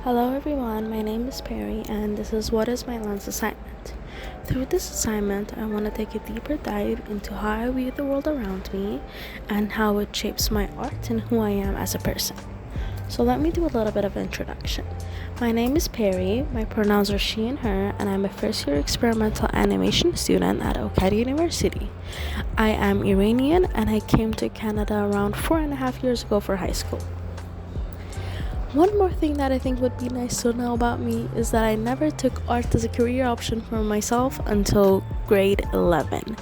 Hello everyone, my name is Perry and this is What is My Lens assignment. Through this assignment, I want to take a deeper dive into how I view the world around me and how it shapes my art and who I am as a person. So let me do a little bit of introduction. My name is Perry, my pronouns are she and her, and I'm a first year experimental animation student at Okada University. I am Iranian and I came to Canada around 4.5 years ago for high school. One more thing that I think would be nice to know about me is that I never took art as a career option for myself until grade 11.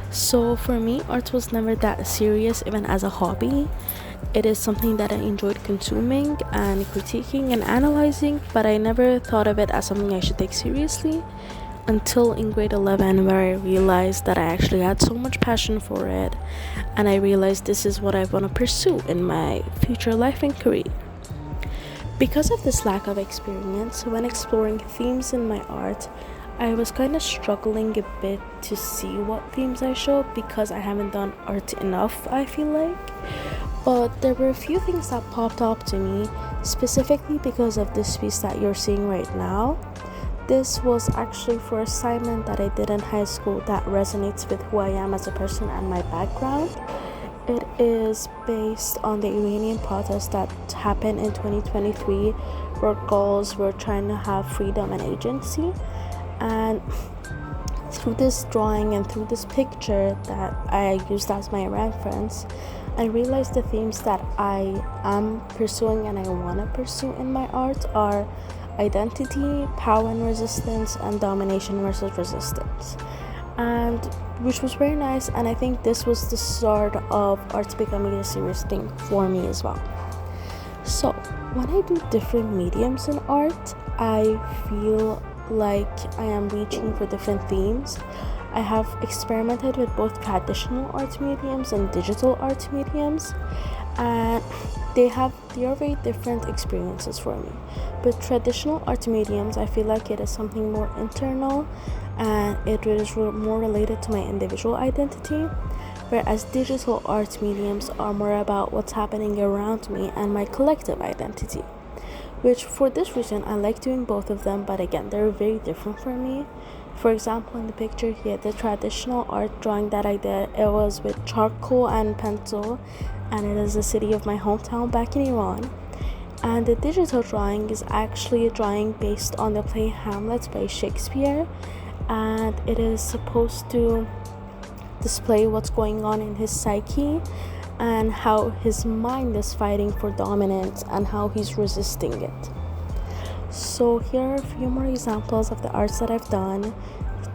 So for me, art was never that serious even as a hobby. It is something that I enjoyed consuming and critiquing and analyzing, but I never thought of it as something I should take seriously until in grade 11, where I realized that I actually had so much passion for it, and I realized this is what I want to pursue in my future life and career. Because of this lack of experience, when exploring themes in my art, I was kind of struggling a bit to see what themes I show because I haven't done art enough, I feel like. But there were a few things that popped up to me, specifically because of this piece that you're seeing right now. This was actually for an assignment that I did in high school that resonates with who I am as a person and my background. It is based on the Iranian protests that happened in 2023, where girls were trying to have freedom and agency. And through this drawing and through this picture that I used as my reference, I realized the themes that I am pursuing and I want to pursue in my art are identity, power and resistance, and domination versus resistance. And which was very nice, and I think this was the start of art becoming a serious thing for me as well. So when I do different mediums in art, I feel like I am reaching for different themes. I have experimented with both traditional art mediums and digital art mediums, and they are very different experiences for me. With traditional art mediums, I feel like it is something more internal and it is more related to my individual identity, whereas digital art mediums are more about what's happening around me and my collective identity, which for this reason I like doing both of them, but again, they're very different for me. For example, in the picture here, the traditional art drawing that I did, it was with charcoal and pencil, and it is the city of my hometown back in Iran. And the digital drawing is actually a drawing based on the play Hamlet by Shakespeare, and it is supposed to display what's going on in his psyche and how his mind is fighting for dominance and how he's resisting it. So here are a few more examples of the arts that I've done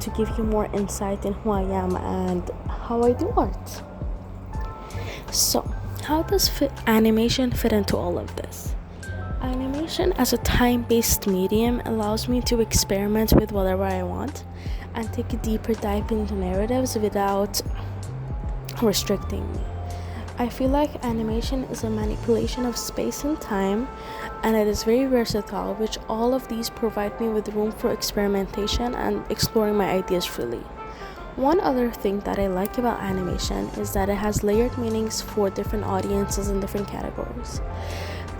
to give you more insight in who I am and how I do art. So how does animation fit into all of this? Animation as a time-based medium allows me to experiment with whatever I want and take a deeper dive into narratives without restricting me. I feel like animation is a manipulation of space and time, and it is very versatile, which all of these provide me with room for experimentation and exploring my ideas freely. One other thing that I like about animation is that it has layered meanings for different audiences in different categories.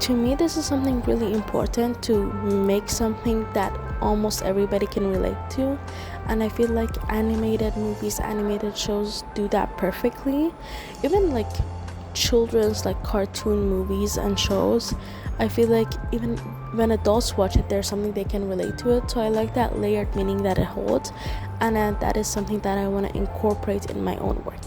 To me, this is something really important, to make something that almost everybody can relate to, and I feel like animated movies, animated shows do that perfectly. Even like children's like cartoon movies and shows, I feel like even when adults watch it, there's something they can relate to it. So I like that layered meaning that it holds, and that is something that I want to incorporate in my own work.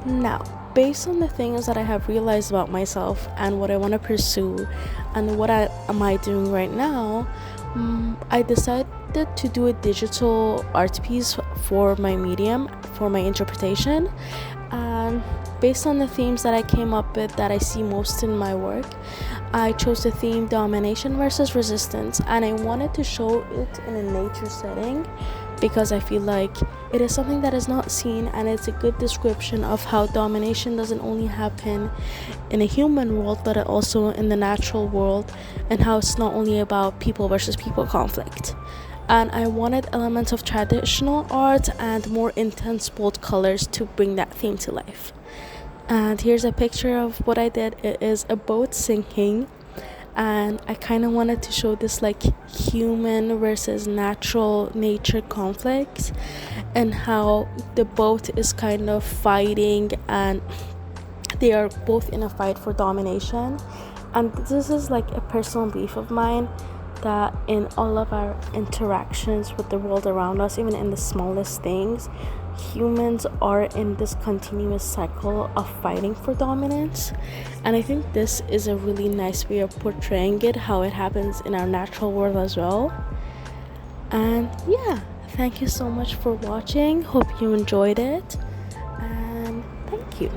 Now, based on the things that I have realized about myself and what I want to pursue and what am I doing right now, I decided to do a digital art piece for my medium, for my interpretation. And based on the themes that I came up with that I see most in my work, I chose the theme domination versus resistance, and I wanted to show it in a nature setting because I feel like it is something that is not seen, and it's a good description of how domination doesn't only happen in a human world but also in the natural world, and how it's not only about people versus people conflict. And I wanted elements of traditional art and more intense bold colors to bring that theme to life. And here's a picture of what I did. It is a boat sinking, and I kind of wanted to show this like human versus natural nature conflict, and how the both is kind of fighting, and they are both in a fight for domination. And this is like a personal belief of mine, that in all of our interactions with the world around us, even in the smallest things, humans are in this continuous cycle of fighting for dominance. And I think this is a really nice way of portraying it, how it happens in our natural world as well. And yeah, thank you so much for watching. Hope you enjoyed it, and thank you.